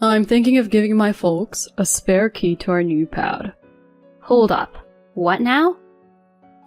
I'm thinking of giving my folks a spare key to our new pad. Hold up. What now?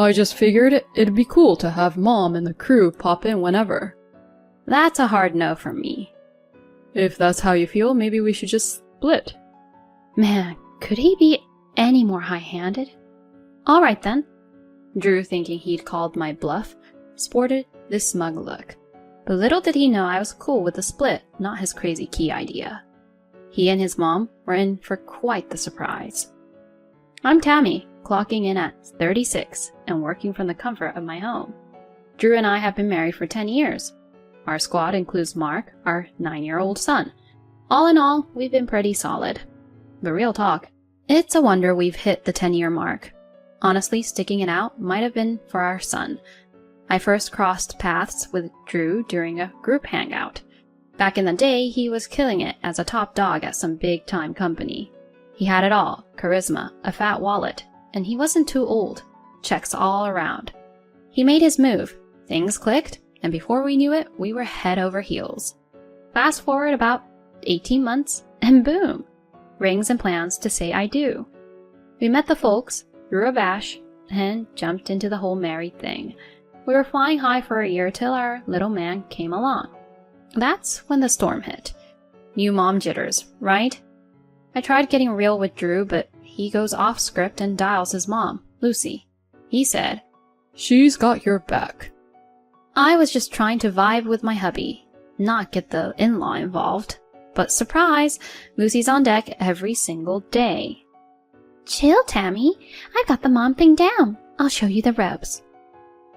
I just figured it'd be cool to have Mom and the crew pop in whenever. That's a hard no from me. If that's how you feel, maybe we should just split. Man, could he be any more high-handed? Alright then. Drew, thinking he'd called my bluff, sported this smug look. But little did he know I was cool with the split, not his crazy key idea. He and his mom were in for quite the surprise. I'm Tammy, clocking in at 36 and working from the comfort of my home. Drew and I have been married for 10 years. Our squad includes Mark, our 9-year-old son. All in all, we've been pretty solid. But real talk, it's a wonder we've hit the 10-year mark. Honestly, sticking it out might have been for our son. I first crossed paths with Drew during a group hangout. Back in the day, he was killing it as a top dog at some big-time company. He had it all, charisma, a fat wallet, and he wasn't too old. Checks all around. He made his move, things clicked, and before we knew it, we were head over heels. Fast forward about 18 months, and boom! Rings and plans to say I do. We met the folks, threw a bash, and jumped into the whole married thing. We were flying high for a year till our little man came along. That's when the storm hit. New mom jitters, right? I tried getting real with Drew, but he goes off script and dials his mom, Lucy. He said, "She's got your back." I was just trying to vibe with my hubby, not get the in-law involved. But surprise, Lucy's on deck every single day. Chill, Tammy. I've got the mom thing down. I'll show you the ropes.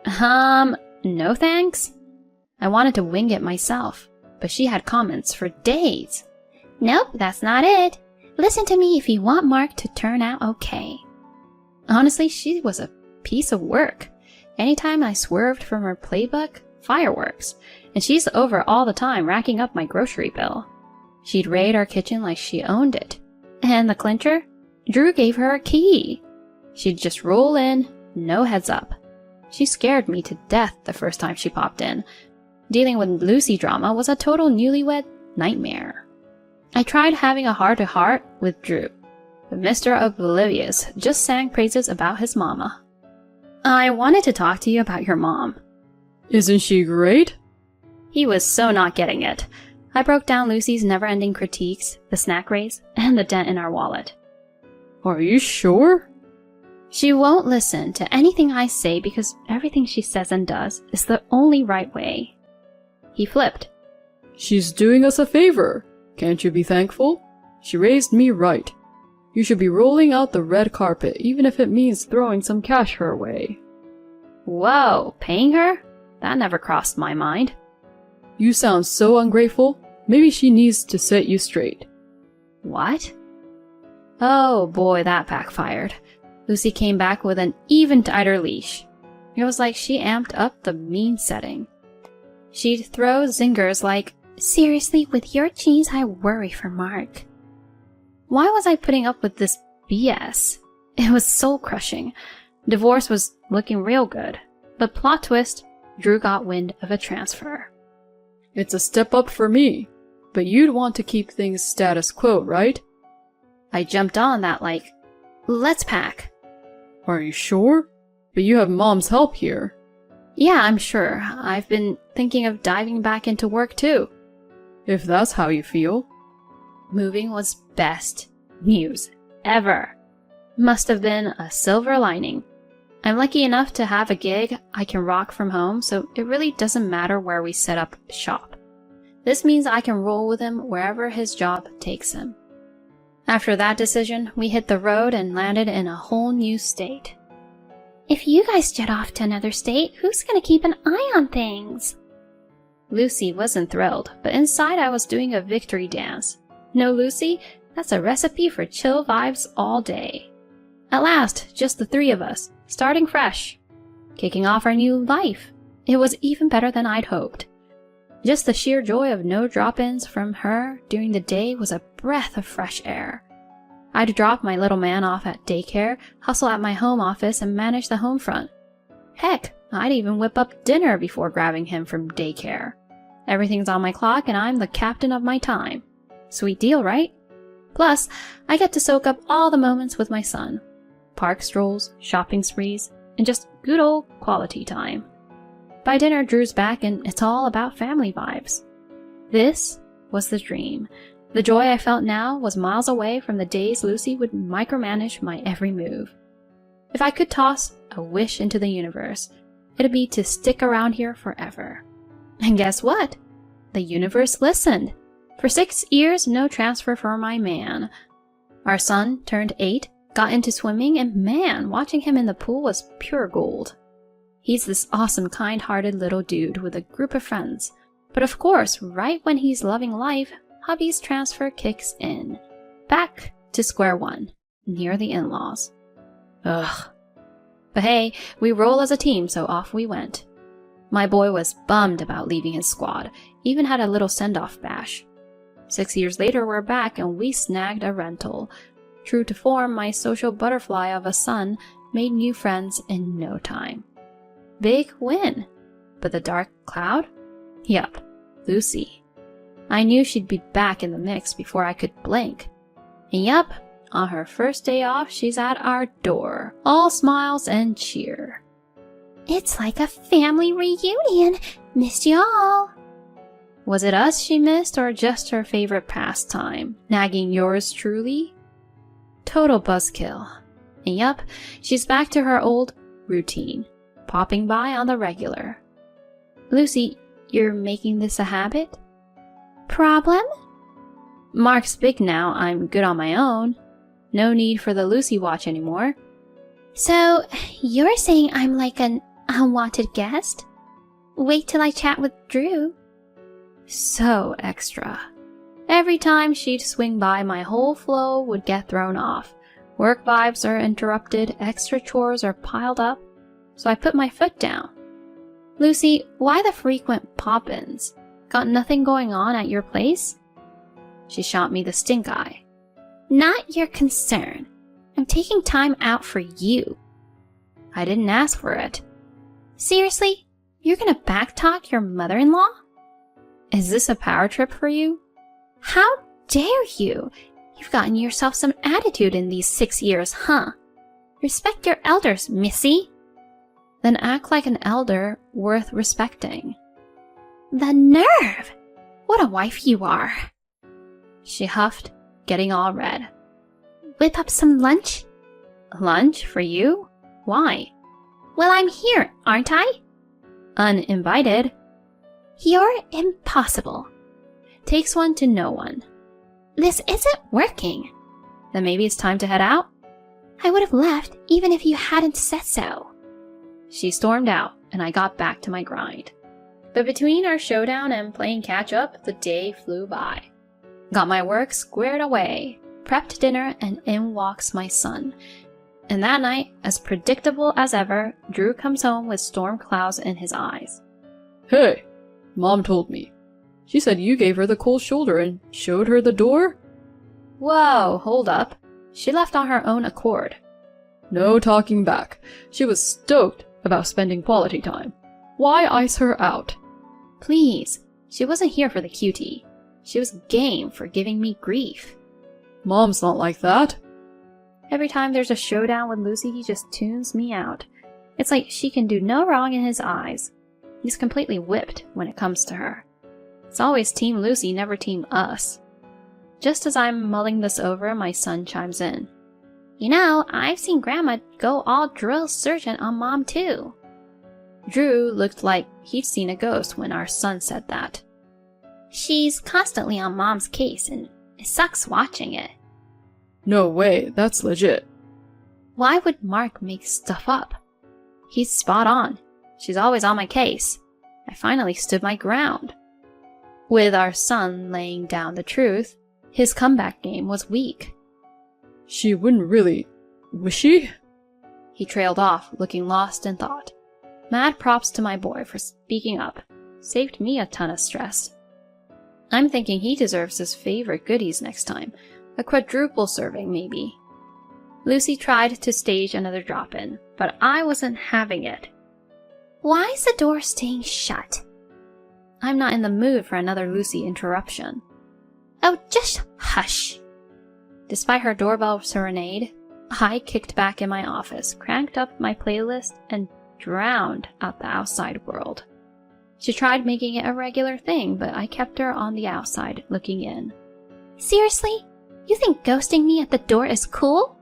No thanks. I wanted to wing it myself, but she had comments for days. Nope, that's not it. Listen to me if you want Mark to turn out okay. Honestly, she was a piece of work. Anytime I swerved from her playbook, fireworks. And she's over all the time racking up my grocery bill. She'd raid our kitchen like she owned it. And the clincher? Drew gave her a key. She'd just roll in, no heads up. She scared me to death the first time she popped in. Dealing with Lucy drama was a total newlywed nightmare. I tried having a heart-to-heart with Drew, but Mr. Oblivious just sang praises about his mama. I wanted to talk to you about your mom. Isn't she great? He was so not getting it. I broke down Lucy's never-ending critiques, the snack race, and the dent in our wallet. Are you sure? She won't listen to anything I say because everything she says and does is the only right way. He flipped. She's doing us a favor. Can't you be thankful? She raised me right. You should be rolling out the red carpet, even if it means throwing some cash her way. Whoa, paying her? That never crossed my mind. You sound so ungrateful. Maybe she needs to set you straight. What? Oh boy, that backfired. Lucy came back with an even tighter leash. It was like she amped up the mean setting. She'd throw zingers like, "Seriously, with your genes, I worry for Mark." Why was I putting up with this BS? It was soul-crushing. Divorce was looking real good. But plot twist, Drew got wind of a transfer. It's a step up for me, but you'd want to keep things status quo, right? I jumped on that like, let's pack. Are you sure? But you have Mom's help here. Yeah, I'm sure. I've been thinking of diving back into work too. If that's how you feel. Moving was best news ever. Must have been a silver lining. I'm lucky enough to have a gig I can rock from home, so it really doesn't matter where we set up shop. This means I can roll with him wherever his job takes him. After that decision, we hit the road and landed in a whole new state. If you guys jet off to another state, who's gonna keep an eye on things? Lucy wasn't thrilled, but inside I was doing a victory dance. No, Lucy, that's a recipe for chill vibes all day. At last, just the three of us, starting fresh. Kicking off our new life. It was even better than I'd hoped. Just the sheer joy of no drop-ins from her during the day was a breath of fresh air. I'd drop my little man off at daycare, hustle at my home office, and manage the home front. Heck, I'd even whip up dinner before grabbing him from daycare. Everything's on my clock and I'm the captain of my time. Sweet deal, right? Plus, I get to soak up all the moments with my son. Park strolls, shopping sprees, and just good old quality time. By dinner, Drew's back and it's all about family vibes. This was the dream. The joy I felt now was miles away from the days Lucy would micromanage my every move. If I could toss a wish into the universe, it'd be to stick around here forever. And guess what? The universe listened. For 6 years, no transfer for my man. Our son turned 8, got into swimming, and man, watching him in the pool was pure gold. He's this awesome, kind-hearted little dude with a group of friends. But of course, right when he's loving life, hubby's transfer kicks in. Back to square one, near the in-laws. Ugh. But hey, we roll as a team, so off we went. My boy was bummed about leaving his squad, even had a little send-off bash. 6 years later, we're back and we snagged a rental. True to form, my social butterfly of a son made new friends in no time. Big win. But the dark cloud? Yup, Lucy. I knew she'd be back in the mix before I could blink. And yup, on her first day off, she's at our door, all smiles and cheer. It's like a family reunion. Missed y'all. Was it us she missed or just her favorite pastime, nagging yours truly? Total buzzkill. And yup, she's back to her old routine, popping by on the regular. Lucy, you're making this a habit? Problem? Mark's big now, I'm good on my own. No need for the Lucy watch anymore. So, you're saying I'm like an unwanted guest? Wait till I chat with Drew. So extra. Every time she'd swing by, my whole flow would get thrown off. Work vibes are interrupted, extra chores are piled up, so I put my foot down. Lucy, why the frequent pop-ins? Got nothing going on at your place? She shot me the stink eye. Not your concern. I'm taking time out for you. I didn't ask for it. Seriously? You're gonna backtalk your mother-in-law? Is this a power trip for you? How dare you? You've gotten yourself some attitude in these 6 years, huh? Respect your elders, missy. Then act like an elder worth respecting. The nerve! What a wife you are. She huffed, getting all red. Whip up some lunch? Lunch for you? Why? Well, I'm here, aren't I? Uninvited. You're impossible. Takes one to know one. This isn't working. Then maybe it's time to head out? I would have left even if you hadn't said so. She stormed out, and I got back to my grind. But between our showdown and playing catch-up, the day flew by. Got my work squared away, prepped dinner, and in walks my son. And that night, as predictable as ever, Drew comes home with storm clouds in his eyes. Hey, Mom told me. She said you gave her the cold shoulder and showed her the door? Whoa, hold up. She left on her own accord. No talking back. She was stoked about spending quality time. Why ice her out? Please, she wasn't here for the cutie. She was game for giving me grief. Mom's not like that. Every time there's a showdown with Lucy, he just tunes me out. It's like she can do no wrong in his eyes. He's completely whipped when it comes to her. It's always Team Lucy, never Team us. Just as I'm mulling this over, my son chimes in. You know, I've seen Grandma go all drill sergeant on Mom too. Drew looked like he'd seen a ghost when our son said that. She's constantly on Mom's case and it sucks watching it. No way, that's legit. Why would Mark make stuff up? He's spot on. She's always on my case. I finally stood my ground. With our son laying down the truth, his comeback game was weak. She wouldn't really... Was she? He trailed off, looking lost in thought. Mad props to my boy for speaking up. Saved me a ton of stress. I'm thinking he deserves his favorite goodies next time. A quadruple serving, maybe. Lucy tried to stage another drop-in, but I wasn't having it. Why is the door staying shut? I'm not in the mood for another Lucy interruption. Oh, just hush. Despite her doorbell serenade, I kicked back in my office, cranked up my playlist, and drowned out the outside world. She tried making it a regular thing, but I kept her on the outside, looking in. Seriously? You think ghosting me at the door is cool?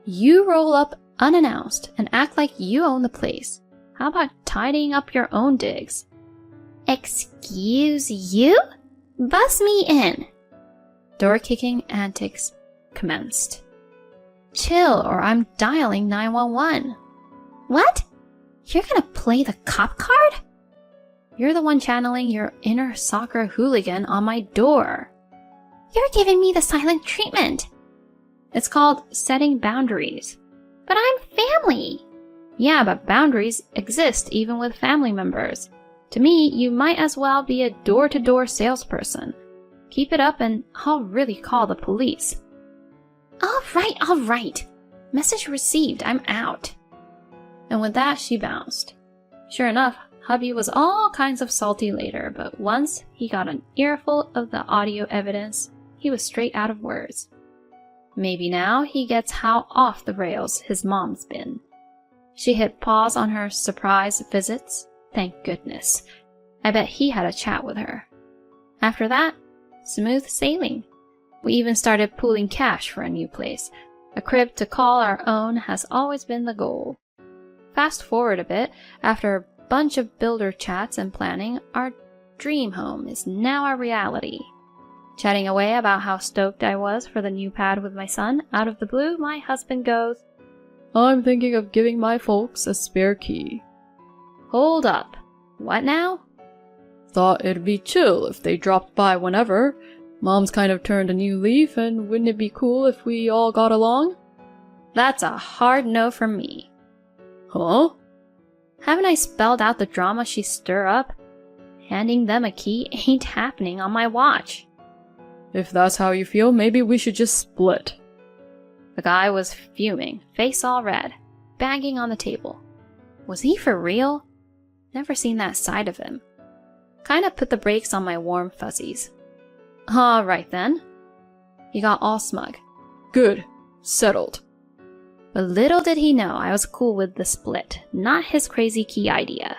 You roll up unannounced and act like you own the place. How about tidying up your own digs? Excuse you? Buzz me in. Door-kicking antics commenced. Chill, or I'm dialing 911. What? You're gonna play the cop card? You're the one channeling your inner soccer hooligan on my door. You're giving me the silent treatment. It's called setting boundaries. But I'm family. Yeah, but boundaries exist even with family members. To me, you might as well be a door-to-door salesperson. Keep it up and I'll really call the police. All right. Message received, I'm out. And with that, she bounced. Sure enough, hubby was all kinds of salty later, but once he got an earful of the audio evidence, he was straight out of words. Maybe now he gets how off the rails his mom's been. She hit pause on her surprise visits. Thank goodness. I bet he had a chat with her. After that, smooth sailing. We even started pooling cash for a new place. A crib to call our own has always been the goal. Fast forward a bit, after a bunch of builder chats and planning, our dream home is now our reality. Chatting away about how stoked I was for the new pad with my son, out of the blue, my husband goes, I'm thinking of giving my folks a spare key. Hold up. What now? Thought it'd be chill if they dropped by whenever. Mom's kind of turned a new leaf, and wouldn't it be cool if we all got along? That's a hard no from me. Huh? Haven't I spelled out the drama she stir up? Handing them a key ain't happening on my watch. If that's how you feel, maybe we should just split. The guy was fuming, face all red, banging on the table. Was he for real? Never seen that side of him. Kinda put the brakes on my warm fuzzies. Alright then. He got all smug. Good. Settled. But little did he know I was cool with the split, not his crazy key idea.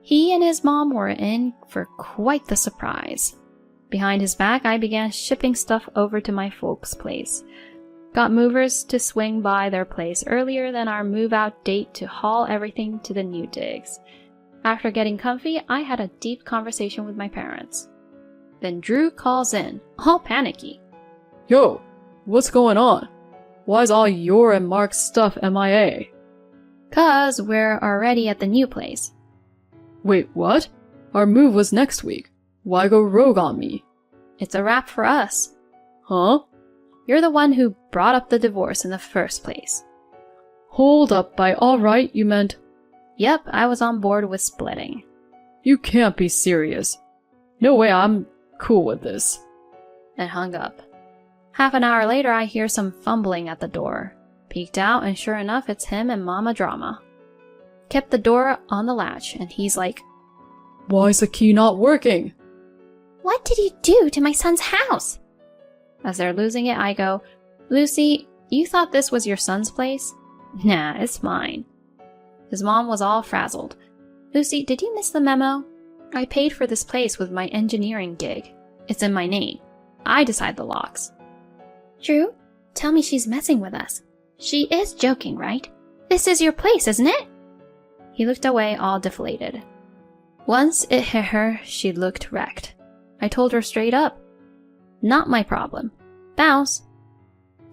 He and his mom were in for quite the surprise. Behind his back, I began shipping stuff over to my folks' place. Got movers to swing by their place earlier than our move-out date to haul everything to the new digs. After getting comfy, I had a deep conversation with my parents. Then Drew calls in, all panicky. Yo, what's going on? Why's all your and Mark's stuff MIA? 'Cause we're already at the new place. Wait, what? Our move was next week. Why go rogue on me? It's a wrap for us. Huh? You're the one who brought up the divorce in the first place. Hold up, by alright you meant... Yep, I was on board with splitting. You can't be serious. No way, I'm cool with this. And hung up. Half an hour later, I hear some fumbling at the door. Peeked out, and sure enough, it's him and Mama Drama. Kept the door on the latch, and he's like, Why's the key not working? What did you do to my son's house? As they're losing it, I go, Lucy, you thought this was your son's place? Nah, it's mine. His mom was all frazzled. Lucy, did you miss the memo? I paid for this place with my engineering gig. It's in my name. I decide the locks. Drew, tell me she's messing with us. She is joking, right? This is your place, isn't it? He looked away, all deflated. Once it hit her, she looked wrecked. I told her straight up. Not my problem. Bounce.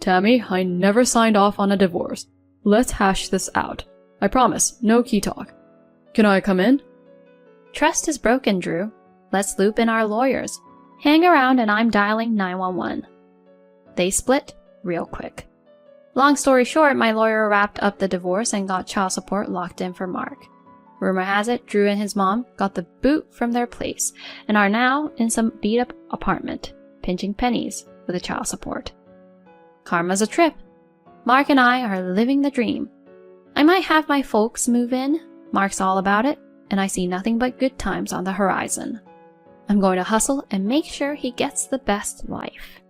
Tammy, I never signed off on a divorce. Let's hash this out. I promise, no key talk. Can I come in? Trust is broken, Drew. Let's loop in our lawyers. Hang around and I'm dialing 911. They split real quick. Long story short, my lawyer wrapped up the divorce and got child support locked in for Mark. Rumor has it, Drew and his mom got the boot from their place and are now in some beat-up apartment, pinching pennies with the child support. Karma's a trip. Mark and I are living the dream. I might have my folks move in. Mark's all about it, and I see nothing but good times on the horizon. I'm going to hustle and make sure he gets the best life.